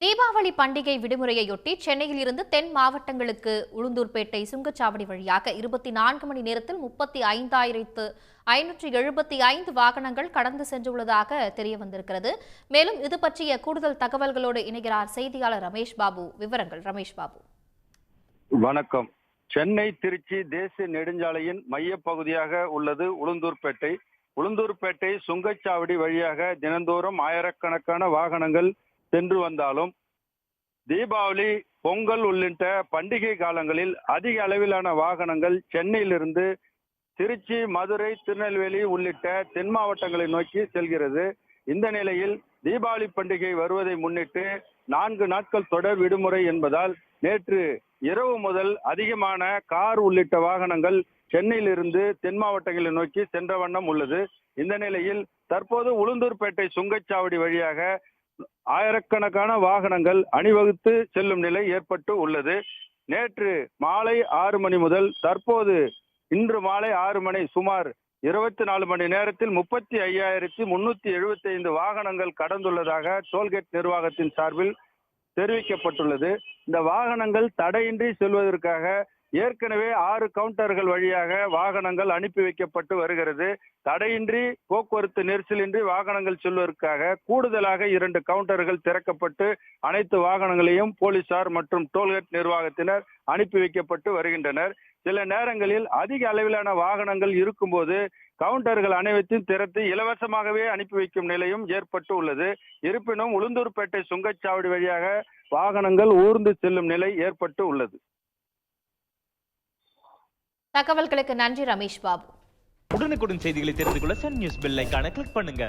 தீபாவளி பண்டிகை விடுமுறையொட்டி சென்னையில் இருந்து தென் மாவட்டங்களுக்கு உளுந்தூர்பேட்டை சுங்கச்சாவடி வழியாக 24 மணி நேரத்தில் 35,575 வாகனங்கள் கடந்து சென்றுள்ளதாக தெரிய வந்திருக்கிறது. மேலும் இது பற்றிய கூடுதல் தகவல்களோடு இணைகிறார் செய்தியாளர் ரமேஷ் பாபு. விவரங்கள் ரமேஷ் பாபு. வணக்கம். சென்னை திருச்சி தேசிய நெடுஞ்சாலையின் மையப்பகுதியாக உள்ளது உளுந்தூர்பேட்டை. உளுந்தூர்பேட்டை சுங்கச்சாவடி வழியாக தினந்தோறும் ஆயிரக்கணக்கான வாகனங்கள் சென்று வந்தாலும் தீபாவளி, பொங்கல் உள்ளிட்ட பண்டிகை காலங்களில் அதிக அளவிலான வாகனங்கள் சென்னையிலிருந்து திருச்சி, மதுரை, திருநெல்வேலி உள்ளிட்ட தென் மாவட்டங்களை நோக்கி செல்கிறது. இந்த நிலையில் தீபாவளி பண்டிகை வருவதை முன்னிட்டு 4 நாட்கள் தொடர் விடுமுறை என்பதால் நேற்று இரவு முதல் அதிகமான கார் உள்ளிட்ட வாகனங்கள் சென்னையிலிருந்து தென் மாவட்டங்களை நோக்கி சென்ற வண்ணம் உள்ளது. இந்த நிலையில் தற்போது உளுந்தூர்பேட்டை சுங்கச்சாவடி வழியாக ஆயிரக்கணக்கான வாகனங்கள் அணிவகுத்து செல்லும் நிலை ஏற்பட்டு உள்ளது. நேற்று மாலை 6 மணி முதல் தற்போது இன்று மாலை 6 மணி சுமார் 24 மணி நேரத்தில் 35,375 வாகனங்கள் கடந்துள்ளதாக டோல்கேட் நிர்வாகத்தின் சார்பில் தெரிவிக்கப்பட்டுள்ளது. இந்த வாகனங்கள் தடையின்றி செல்வதற்காக ஏற்கனவே 6 கவுண்டர்கள் வழியாக வாகனங்கள் அனுப்பி வைக்கப்பட்டு வருகிறது. தடையின்றி போக்குவரத்து நெரிசலின்றி வாகனங்கள் செல்வதற்காக கூடுதலாக 2 கவுண்டர்கள் திறக்கப்பட்டு அனைத்து வாகனங்களையும் போலீசார் மற்றும் டோல்கேட் நிர்வாகத்தினர் அனுப்பி வைக்கப்பட்டு வருகின்றனர். சில நேரங்களில் அதிக அளவிலான வாகனங்கள் இருக்கும்போது கவுண்டர்கள் அனைவத்தையும் திறத்து இலவசமாகவே அனுப்பி வைக்கும் நிலையும் ஏற்பட்டு உள்ளது. இருப்பினும் உளுந்தூர்பேட்டை சுங்கச்சாவடி வழியாக வாகனங்கள் ஊர்ந்து செல்லும் நிலை ஏற்பட்டு உள்ளது. தகவல்களுக்கு நன்றி ரமேஷ் பாபு. உடனுக்குடன் செய்திகளை தெரிந்து கொள்ள சன் நியூஸ் பெல் ஐகானை கிளிக் பண்ணுங்க.